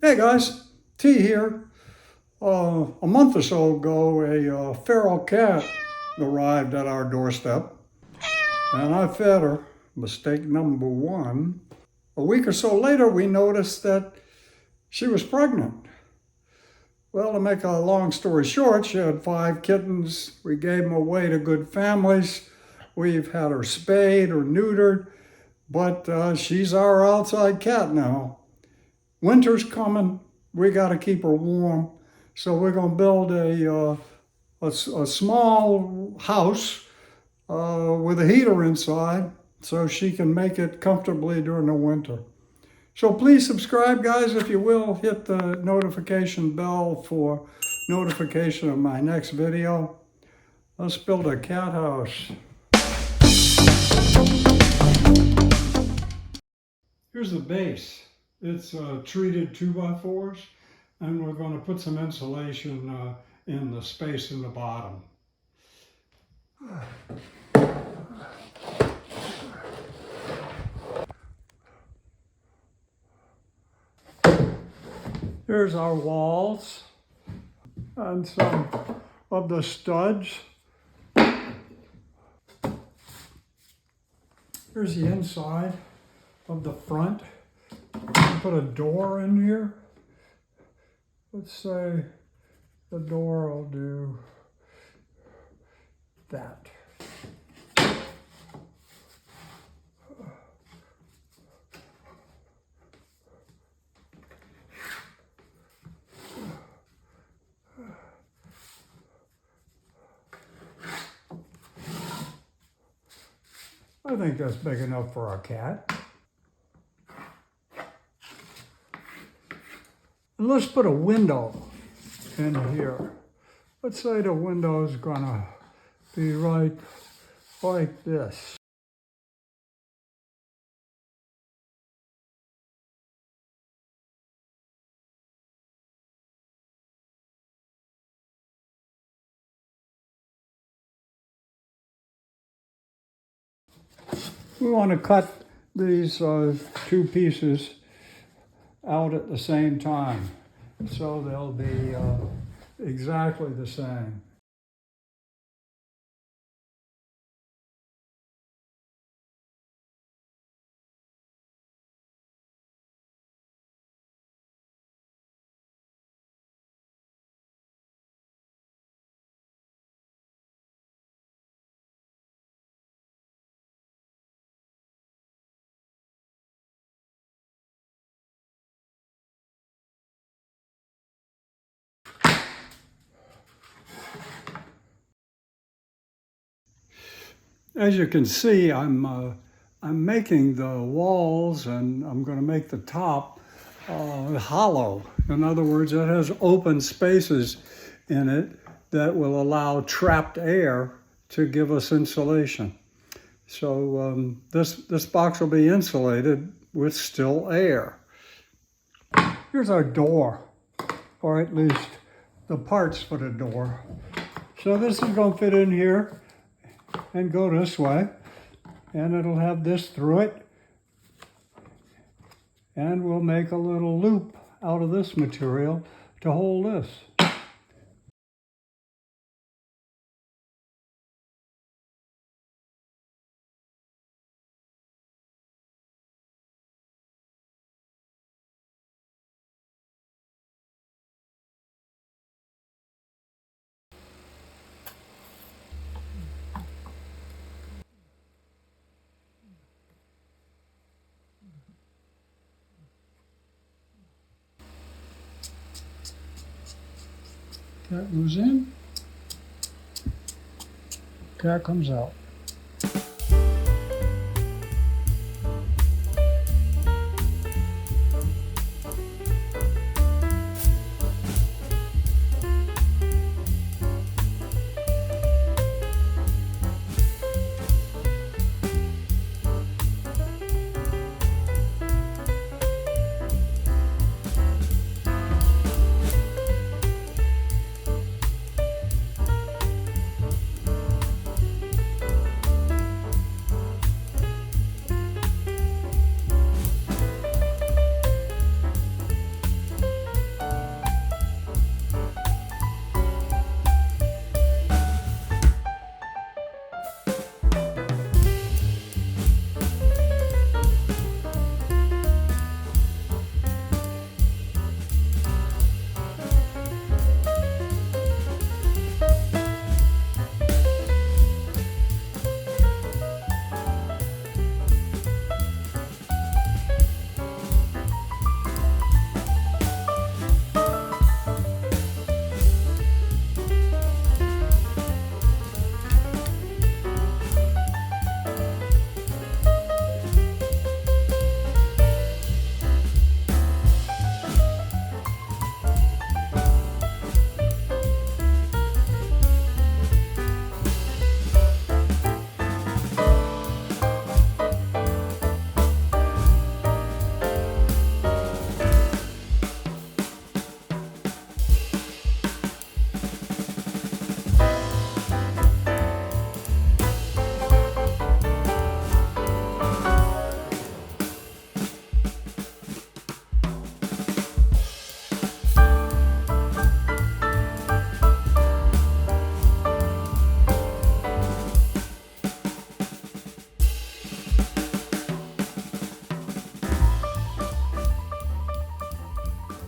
Hey guys, T here. A month or so ago, a feral cat arrived at our doorstep, and I fed her. Mistake number one. A week or so later, we noticed that she was pregnant. Well, to make a long story short, she had 5 kittens. We gave them away to good families. We've had her spayed or neutered, but she's our outside cat now. Winter's coming. We got to keep her warm. So we're going to build a small house with a heater inside so she can make it comfortably during the winter. So please subscribe, guys, if you will. Hit the notification bell for notification of my next video. Let's build a cat house. Here's the base. It's treated 2x4s, and we're going to put some insulation in the space in the bottom. Here's our walls and some of the studs. Here's the inside of the front. Put a door in here. Let's say the door will do that. I think that's big enough for a cat. And let's put a window in here. Let's say the window is gonna be right like this. We want to cut these 2 pieces out at the same time, so they'll be exactly the same. As you can see, I'm making the walls, and I'm going to make the top hollow. In other words, it has open spaces in it that will allow trapped air to give us insulation. So this box will be insulated with still air. Here's our door, or at least the parts for the door. So this is going to fit in here and go this way, and it'll have this through it, and we'll make a little loop out of this material to hold this. Cat goes in, cat comes out.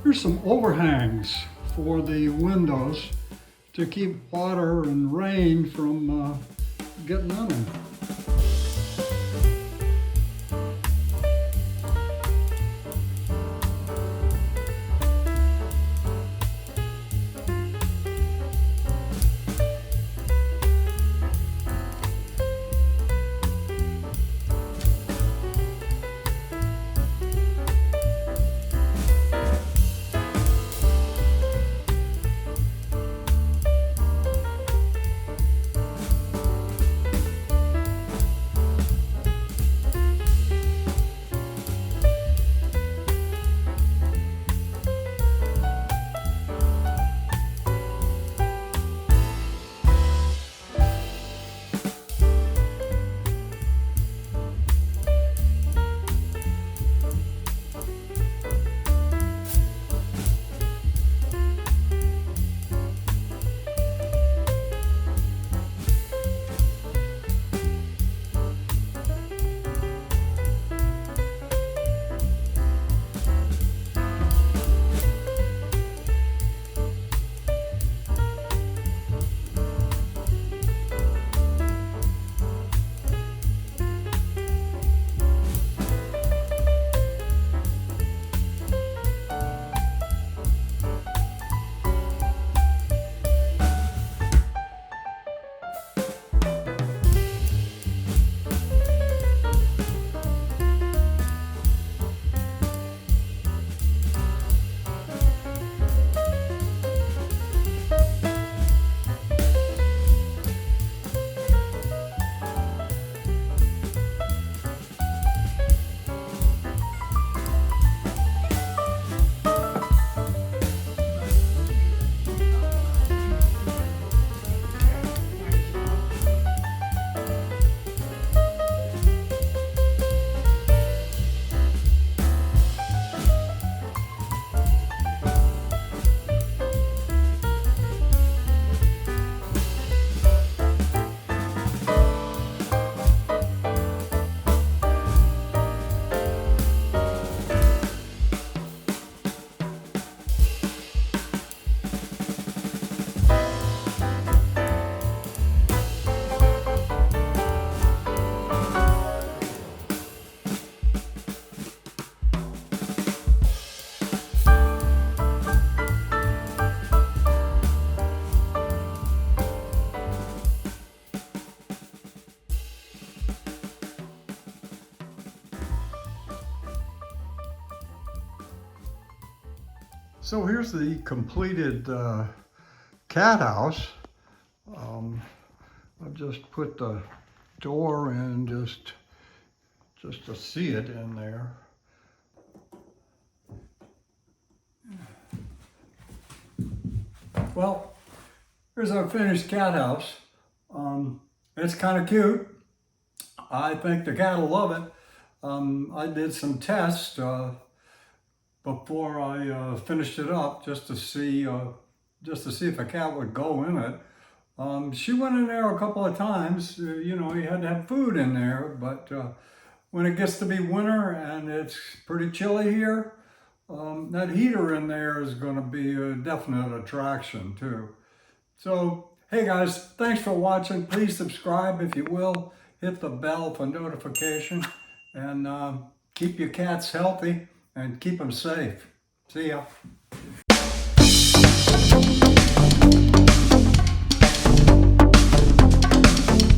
Here's some overhangs for the windows to keep water and rain from getting on them. So here's the completed cat house. I've just put the door in just to see it in there. Well, here's our finished cat house. It's kind of cute. I think the cat will love it. I did some tests before I finished it up just to see if a cat would go in it. She went in there a couple of times. You know, you had to have food in there, but when it gets to be winter and it's pretty chilly here, that heater in there is going to be a definite attraction too. So, hey guys, thanks for watching. Please subscribe if you will. Hit the bell for notification, and keep your cats healthy and keep them safe. See ya.